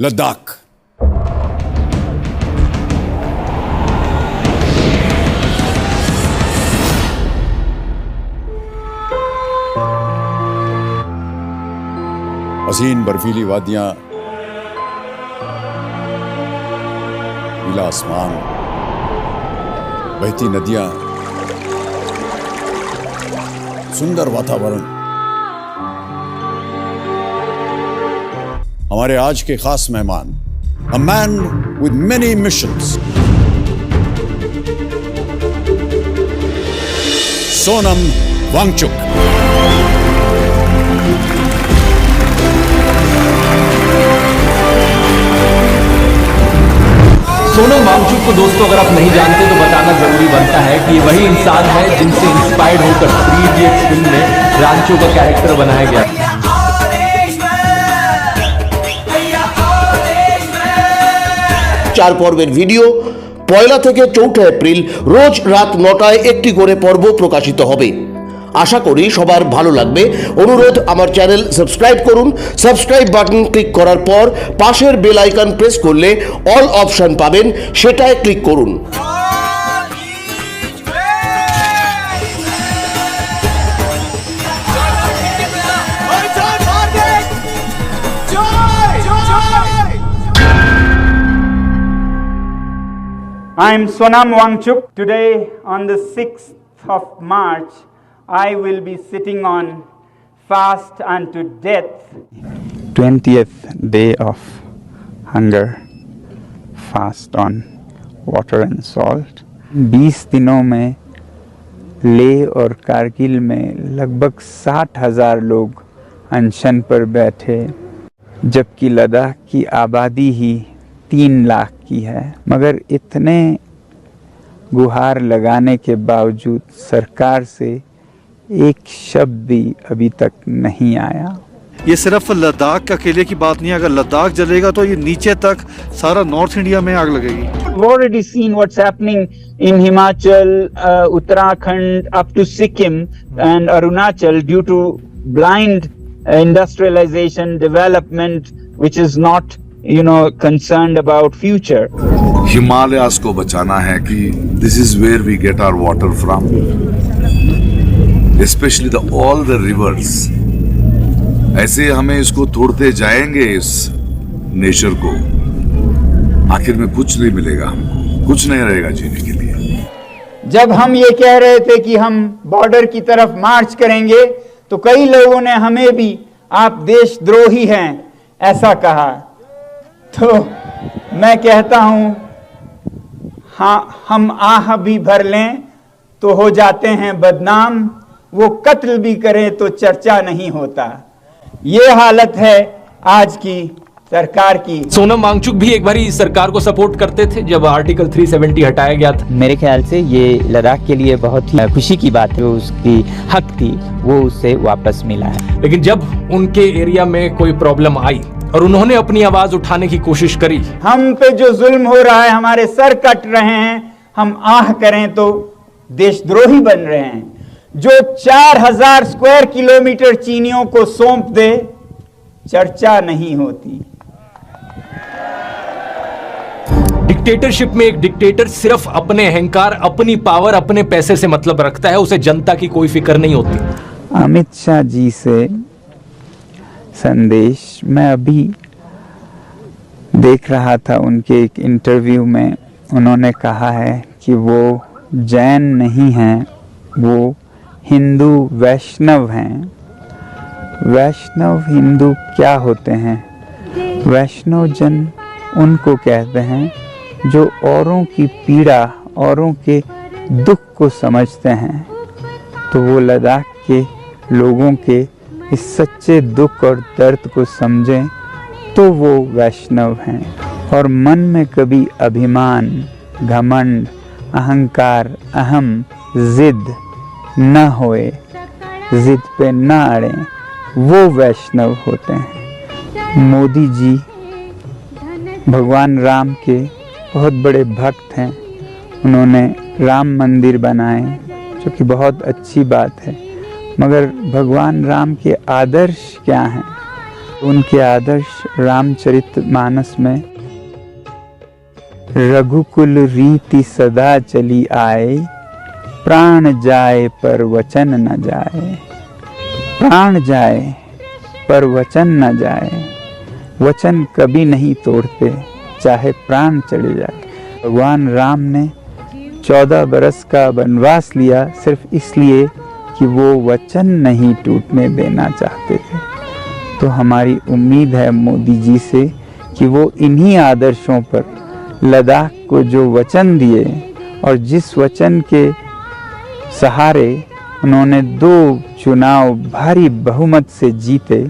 लद्दाख। हसीन बर्फीली वादियां, नीला आसमान, बहती नदियां, सुंदर वातावरण। हमारे आज के खास मेहमान, a man with many missions, Sonam Wangchuk. Sonam Wangchuk को दोस्तों अगर आप नहीं जानते तो बताना जरूरी बनता है कि ये वही इंसान है जिनसे इंस्पायर्ड होकर 3 इडियट्स फिल्म में रांचो का कैरेक्टर बनाया गया। चार পর্বের ভিডিও পয়লা থেকে 4 এপ্রিল রোজ রাত 9টায় একটি করে পর্ব প্রকাশিত হবে। আশা করি সবার ভালো লাগবে। অনুরোধ, আমার চ্যানেল সাবস্ক্রাইব করুন। সাবস্ক্রাইব বাটন ক্লিক করার পর পাশের বেল আইকন প্রেস করলে অল অপশন পাবেন, সেটায় ক্লিক করুন। I am Sonam Wangchuk. Today, on the 6th of March, I will be sitting on fast unto death. 20th day of hunger fast on water and salt. 20 दिनों में लेह और कारगिल में लगभग 60,000 लोग अनशन पर बैठे, जबकि लद्दाख की आबादी ही 3 लाख की है। मगर इतने गुहार लगाने के बावजूद सरकार से एक शब्द भी अभी तक नहीं आया। ये सिर्फ लद्दाख का अकेले की बात नहीं है, अगर लद्दाख जलेगा तो ये नीचे तक सारा नॉर्थ इंडिया में आग लगेगी। We've already seen what's happening in Himachal, Uttarakhand, up to Sikkim and Arunachal due to blind industrialization, development, which is not concerned about future. Himalayas को बचाना है कि this is where we get our water from, specially all the rivers. ऐसे हमें इसको तोड़ते जाएंगे इस नेचर को, आखिर में कुछ नहीं मिलेगा, हमको कुछ नहीं रहेगा जीने के लिए। जब हम ये कह रहे थे कि हम बॉर्डर की तरफ मार्च करेंगे तो कई लोगों ने हमें भी आप देशद्रोही हैं ऐसा कहा। तो मैं कहता हूं, हाँ, हम आह भी भर लें तो हो जाते हैं बदनाम, वो कत्ल भी करें तो चर्चा नहीं होता। ये हालत है आज की सरकार की। सोनम वांगचुक भी एक बारी सरकार को सपोर्ट करते थे जब आर्टिकल 370 हटाया गया था। मेरे ख्याल से ये लद्दाख के लिए बहुत ही खुशी की बात है, उसकी हक थी, वो उससे वापस मिला है। लेकिन जब उनके एरिया में कोई प्रॉब्लम आई और उन्होंने अपनी आवाज उठाने की कोशिश करी, हम पे जो जुल्म हो रहा है, हमारे सर कट रहे हैं, हम आह करें तो देशद्रोही बन रहे हैं। जो 4000 स्क्वायर किलोमीटर चीनियों को सौंप दे, चर्चा नहीं होती। डिक्टेटरशिप में एक डिक्टेटर सिर्फ अपने अहंकार, अपनी पावर, अपने पैसे से मतलब रखता है, उसे जनता की कोई फिक्र नहीं होती। अमित शाह जी से संदेश मैं अभी देख रहा था, उनके एक इंटरव्यू में उन्होंने कहा है कि वो जैन नहीं हैं, वो हिंदू वैष्णव हैं। वैष्णव हिंदू क्या होते हैं? वैष्णव जन उनको कहते हैं जो औरों की पीड़ा, औरों के दुख को समझते हैं। तो वो लद्दाख के लोगों के इस सच्चे दुख और दर्द को समझें तो वो वैष्णव हैं। और मन में कभी अभिमान, घमंड, अहंकार, अहम, जिद न होए, जिद पे न अड़े, वो वैष्णव होते हैं। मोदी जी भगवान राम के बहुत बड़े भक्त हैं। उन्होंने राम मंदिर बनाए, जो कि बहुत अच्छी बात है, मगर भगवान राम के आदर्श क्या हैं? उनके आदर्श रामचरितमानस में रघुकुल रीति सदा चली आए, प्राण जाए पर वचन न जाए। प्राण जाए पर वचन न जाए। वचन कभी नहीं तोड़ते, चाहे प्राण चले जाए। भगवान राम ने 14 बरस का वनवास लिया सिर्फ इसलिए कि वो वचन नहीं टूटने देना चाहते थे। तो हमारी उम्मीद है मोदी जी से कि वो इन्हीं आदर्शों पर लद्दाख को जो वचन दिए और जिस वचन के सहारे उन्होंने 2 चुनाव भारी बहुमत से जीते,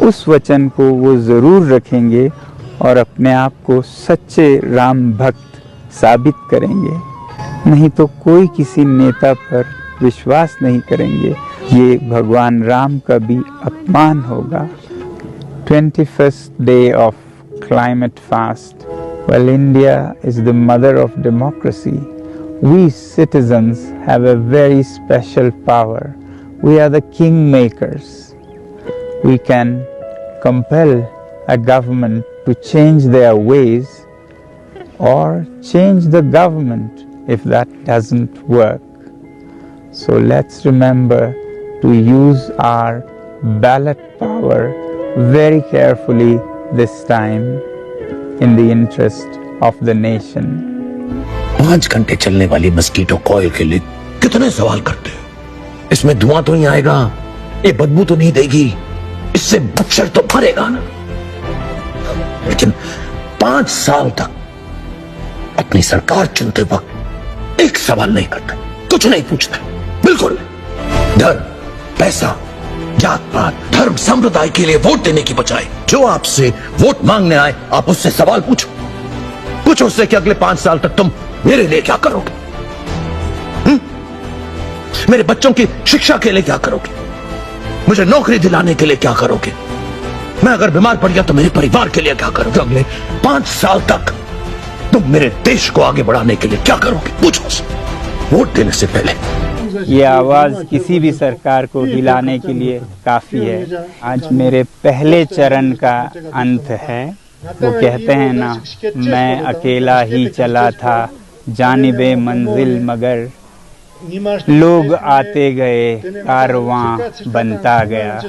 उस वचन को वो ज़रूर रखेंगे और अपने आप को सच्चे राम भक्त साबित करेंगे। नहीं तो कोई किसी नेता पर विश्वास नहीं करेंगे। ये भगवान राम का भी अपमान होगा। 21st day of climate fast. Well, India is the mother of democracy. We citizens have a very special power. We are the kingmakers. We can compel a government to change their ways or change the government if that doesn't work. So let's remember to use our ballot power very carefully this time in the interest of the nation. 5 घंटे चलने वाली mosquito coil के लिए कितने सवाल करते हो? इसमें धुआं तो नहीं आएगा, ये बदबू तो नहीं देगी, इससे मच्छर तो मरेगा ना। लेकिन 5 साल तक अपनी सरकार चुनते वक्त एक सवाल नहीं करते, कुछ नहीं पूछते, बिल्कुल। धर्म, पैसा, जात पात, धर्म, संप्रदाय के लिए वोट देने की बजाय जो आपसे वोट मांगने आए, आप उससे सवाल पूछो। पूछो उससे कि अगले 5 साल तक तुम मेरे लिए क्या करोगे? मेरे बच्चों की शिक्षा के लिए क्या करोगे? मुझे नौकरी दिलाने के लिए क्या करोगे? मैं अगर बीमार पड़ गया तो मेरे परिवार के लिए क्या करोगे? अगले 5 साल तक तुम मेरे देश को आगे बढ़ाने के लिए क्या करोगे? पूछो उससे वोट देने से पहले। ये आवाज़ किसी भी सरकार को हिलाने के लिए काफ़ी है। आज मेरे पहले चरण का अंत है। वो कहते हैं ना, मैं अकेला ही चला था जानिबे मंजिल मगर, लोग आते गए कारवां बनता गया।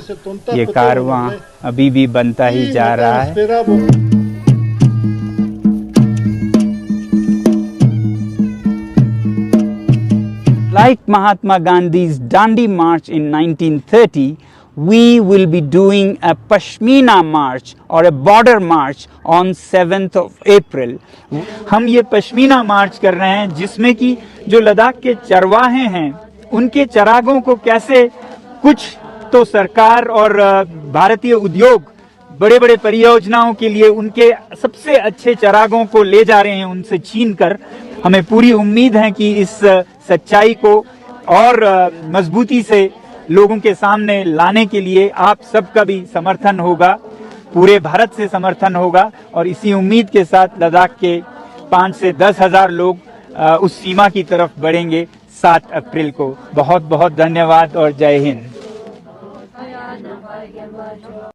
ये कारवां अभी भी बनता ही जा रहा है। Like Mahatma Gandhi's Dandi March in 1930, we will be doing a Pashmina March or a border march on 7th of April. हम ये पश्मीना मार्च कर रहे हैं जिसमें कि जो लद्दाख के चरवाहे हैं उनके चरागों को कैसे कुछ तो सरकार और भारतीय उद्योग बड़े बड़े परियोजनाओं के लिए उनके सबसे अच्छे चरागों को ले जा रहे हैं उनसे छीन कर। हमें पूरी उम्मीद है कि इस सच्चाई को और मजबूती से लोगों के सामने लाने के लिए आप सबका भी समर्थन होगा, पूरे भारत से समर्थन होगा। और इसी उम्मीद के साथ लद्दाख के 5 से 10 हज़ार लोग उस सीमा की तरफ बढ़ेंगे 7 अप्रैल को। बहुत बहुत धन्यवाद और जय हिंद।